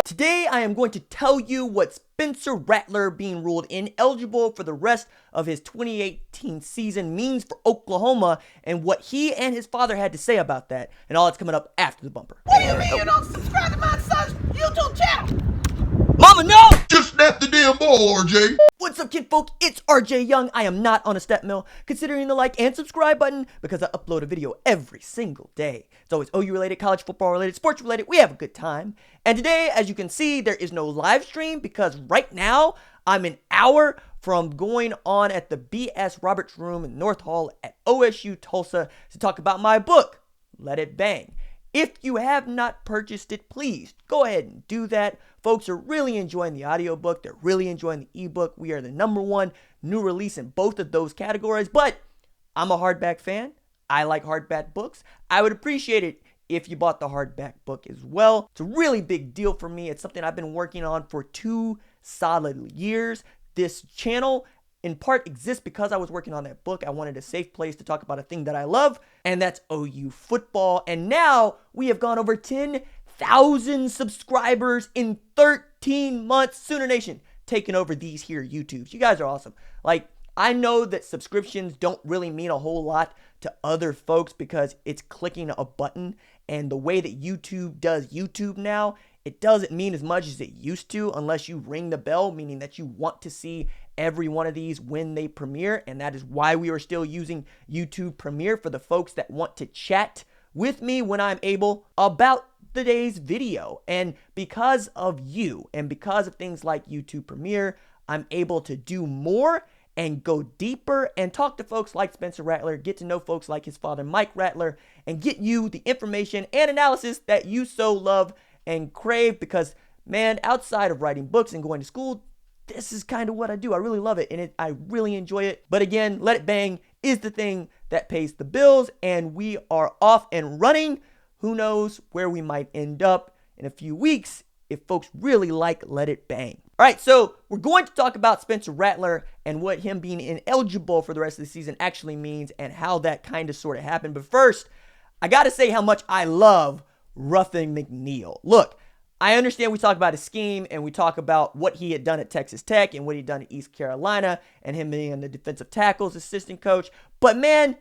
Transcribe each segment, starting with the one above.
Today I am going to tell you what Spencer Rattler being ruled ineligible for the rest of his 2018 season means for Oklahoma and what he and his father had to say about that. And all that's coming up after the bumper. What do you mean you don't subscribe to my son's YouTube channel? Mama, no! Just snap the damn ball, RJ. What's up, kinfolk? It's RJ Young. I am not on a step mill. Considering the like and subscribe button because I upload a video every single day. It's always OU related, college football related, sports related. We have a good time. And today, as you can see, there is no live stream because right now I'm an hour from going on at the B.S. Roberts Room in North Hall at OSU Tulsa to talk about my book, Let It Bang. If you have not purchased it, please go ahead and do that. Folks are really enjoying the audiobook. They're really enjoying the ebook. We are the #1 new release in both of those categories, but I'm a hardback fan. I like hardback books. I would appreciate it if you bought the hardback book as well. It's a really big deal for me. It's something I've been working on for 2 solid years. This channel in part exists because I was working on that book. I wanted a safe place to talk about a thing that I love, and that's OU football. And now we have gone over 10,000 subscribers in 13 months. Sooner Nation taking over these here YouTubes. You guys are awesome. Like, I know that subscriptions don't really mean a whole lot to other folks because it's clicking a button, and the way that YouTube does YouTube now, it doesn't mean as much as it used to unless you ring the bell, meaning that you want to see every one of these when they premiere, and that is why we are still using YouTube Premiere for the folks that want to chat with me when I'm able about the day's video. And because of you and because of things like YouTube Premiere, I'm able to do more and go deeper and talk to folks like Spencer Rattler, get to know folks like his father, Mike Rattler, and get you the information and analysis that you so love and crave because, man, outside of writing books and going to school, this is kind of what I do. I really love it, and I really enjoy it. But again, Let It Bang is the thing that pays the bills, and we are off and running. Who knows where we might end up in a few weeks if folks really like Let It Bang. All right, so we're going to talk about Spencer Rattler and what him being ineligible for the rest of the season actually means and how that kind of sort of happened. But first, I got to say how much I love Ruffin McNeil. Look, I understand we talk about his scheme and we talk about what he had done at Texas Tech and what he'd done at East Carolina and him being the defensive tackles assistant coach. But man,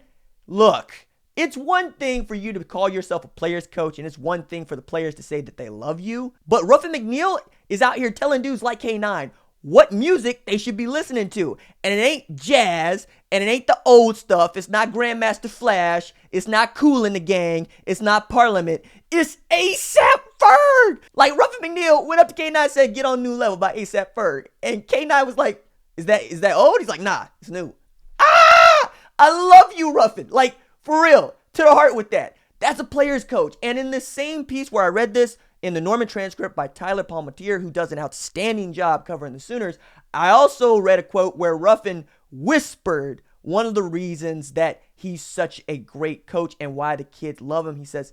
look, it's one thing for you to call yourself a player's coach and it's one thing for the players to say that they love you. But Ruffin McNeil is out here telling dudes like K9 what music they should be listening to. And it ain't jazz, and it ain't the old stuff. It's not Grandmaster Flash. It's not Kool in the Gang. It's not Parliament. It's A$AP Ferg. Like, Ruffin McNeil went up to K9 and said, "Get on New Level" by A$AP Ferg. And K9 was like, is that old? He's like, nah, it's new. Ah! I love you, Ruffin. Like, for real, to the heart with that. That's a player's coach. And in this same piece where I read this in the Norman transcript by Tyler Palmatier, who does an outstanding job covering the Sooners, I also read a quote where Ruffin whispered one of the reasons that he's such a great coach and why the kids love him. He says,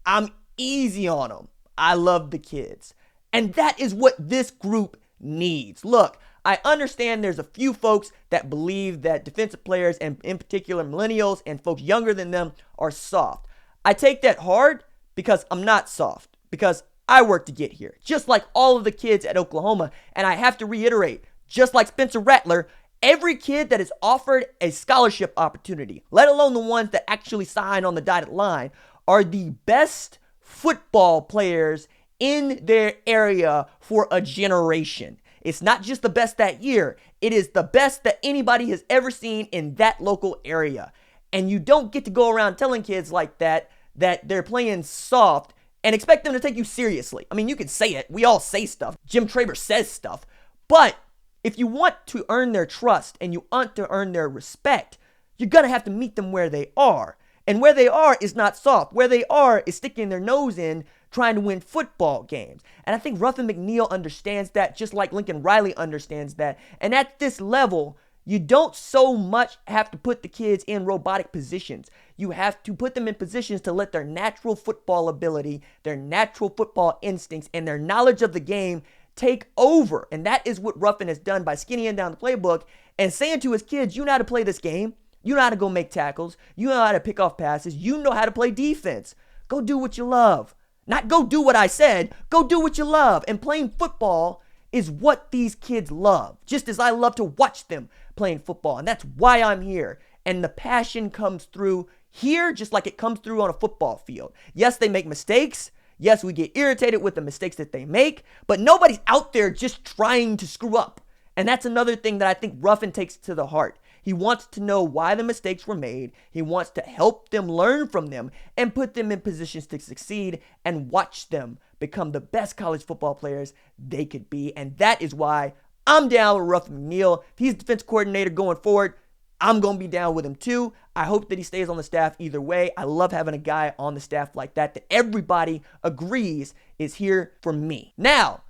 "I'm easy on them. I love the kids." And that is what this group needs. Look, I understand there's a few folks that believe that defensive players, and in particular millennials and folks younger than them, are soft. I take that hard because I'm not soft, because I work to get here, just like all of the kids at Oklahoma. And I have to reiterate, just like Spencer Rattler, every kid that is offered a scholarship opportunity, let alone the ones that actually sign on the dotted line, are the best football players in their area for a generation. It's not just the best that year. It is the best that anybody has ever seen in that local area. And you don't get to go around telling kids like that they're playing soft and expect them to take you seriously. I mean, you can say it. We all say stuff. Jim Traber says stuff. But if you want to earn their trust and you want to earn their respect, you're going to have to meet them where they are. And where they are is not soft. Where they are is sticking their nose in trying to win football games. And I think Ruffin McNeil understands that, just like Lincoln Riley understands that. And at this level, you don't so much have to put the kids in robotic positions. You have to put them in positions to let their natural football ability, their natural football instincts, and their knowledge of the game take over. And that is what Ruffin has done by skinnying down the playbook and saying to his kids, you know how to play this game. You know how to go make tackles. You know how to pick off passes. You know how to play defense. Go do what you love. Not go do what I said, go do what you love. And playing football is what these kids love, just as I love to watch them playing football. And that's why I'm here. And the passion comes through here just like it comes through on a football field. Yes, they make mistakes. Yes, we get irritated with the mistakes that they make, but nobody's out there just trying to screw up. And that's another thing that I think Ruffin takes to the heart. He wants to know why the mistakes were made. He wants to help them learn from them and put them in positions to succeed and watch them become the best college football players they could be. And that is why I'm down with Ruffin McNeil. If he's defense coordinator going forward, I'm going to be down with him too. I hope that he stays on the staff either way. I love having a guy on the staff like that everybody agrees is here for me. Now,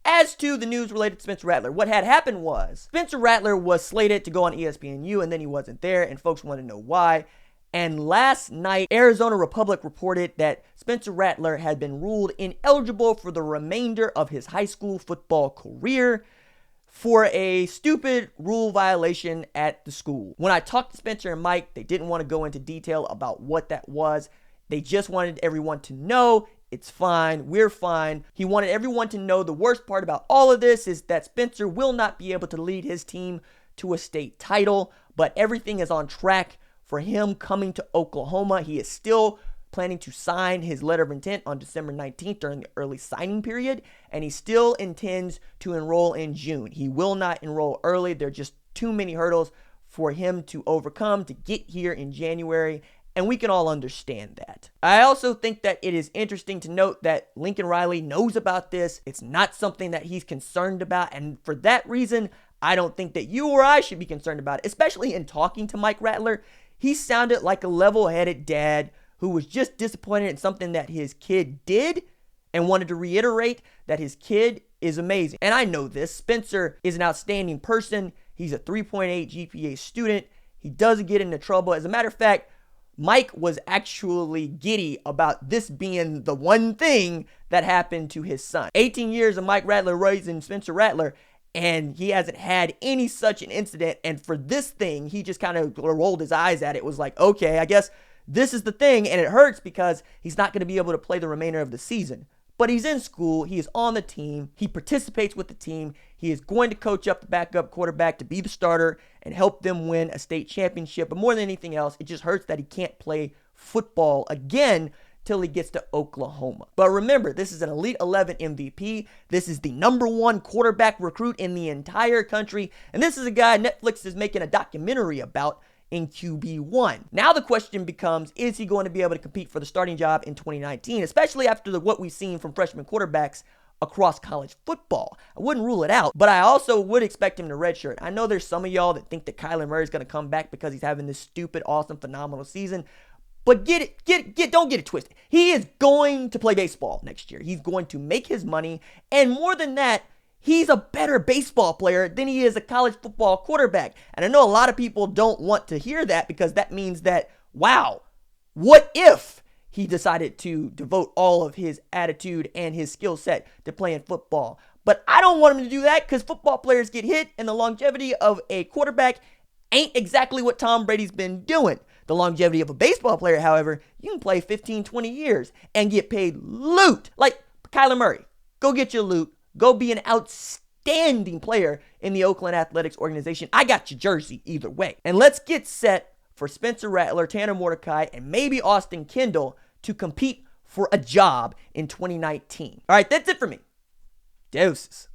as to the news related to Spencer Rattler, what had happened was Spencer Rattler was slated to go on ESPNU and then he wasn't there and folks wanted to know why. And last night, Arizona Republic reported that Spencer Rattler had been ruled ineligible for the remainder of his high school football career for a stupid rule violation at the school. When I talked to Spencer and Mike, they didn't want to go into detail about what that was. They just wanted everyone to know it's fine, we're fine. He wanted everyone to know the worst part about all of this is that Spencer will not be able to lead his team to a state title, but everything is on track for him coming to Oklahoma. He is still planning to sign his letter of intent on December 19th during the early signing period, and he still intends to enroll in June. He will not enroll early. There are just too many hurdles for him to overcome to get here in January, and we can all understand that. I also think that it is interesting to note that Lincoln Riley knows about this. It's not something that he's concerned about, and for that reason, I don't think that you or I should be concerned about it, especially in talking to Mike Rattler. He sounded like a level-headed dad who was just disappointed in something that his kid did and wanted to reiterate that his kid is amazing. And I know this. Spencer is an outstanding person. He's a 3.8 GPA student. He doesn't get into trouble. As a matter of fact, Mike was actually giddy about this being the one thing that happened to his son. 18 years of Mike Rattler raising Spencer Rattler, and he hasn't had any such an incident. And for this thing, he just kind of rolled his eyes at it. It was like, okay, I guess this is the thing, and it hurts because he's not going to be able to play the remainder of the season. But he's in school, he is on the team, he participates with the team, he is going to coach up the backup quarterback to be the starter and help them win a state championship. But more than anything else, it just hurts that he can't play football again till he gets to Oklahoma. But remember, this is an Elite 11 MVP. This is the #1 quarterback recruit in the entire country. And this is a guy Netflix is making a documentary about in QB1. Now the question becomes, is he going to be able to compete for the starting job in 2019, especially after what we've seen from freshman quarterbacks across college football? I wouldn't rule it out, but I also would expect him to redshirt. I know there's some of y'all that think that Kyler Murray is going to come back because he's having this stupid, awesome, phenomenal season. But don't get it twisted. He is going to play baseball next year. He's going to make his money, and more than that, he's a better baseball player than he is a college football quarterback. And I know a lot of people don't want to hear that because that means that, wow, what if he decided to devote all of his attitude and his skill set to playing football? But I don't want him to do that because football players get hit and the longevity of a quarterback ain't exactly what Tom Brady's been doing. The longevity of a baseball player, however, you can play 15, 20 years and get paid loot. Like Kyler Murray, go get your loot. Go be an outstanding player in the Oakland Athletics organization. I got your jersey either way. And let's get set for Spencer Rattler, Tanner Mordecai, and maybe Austin Kendall to compete for a job in 2019. All right, that's it for me. Deuces.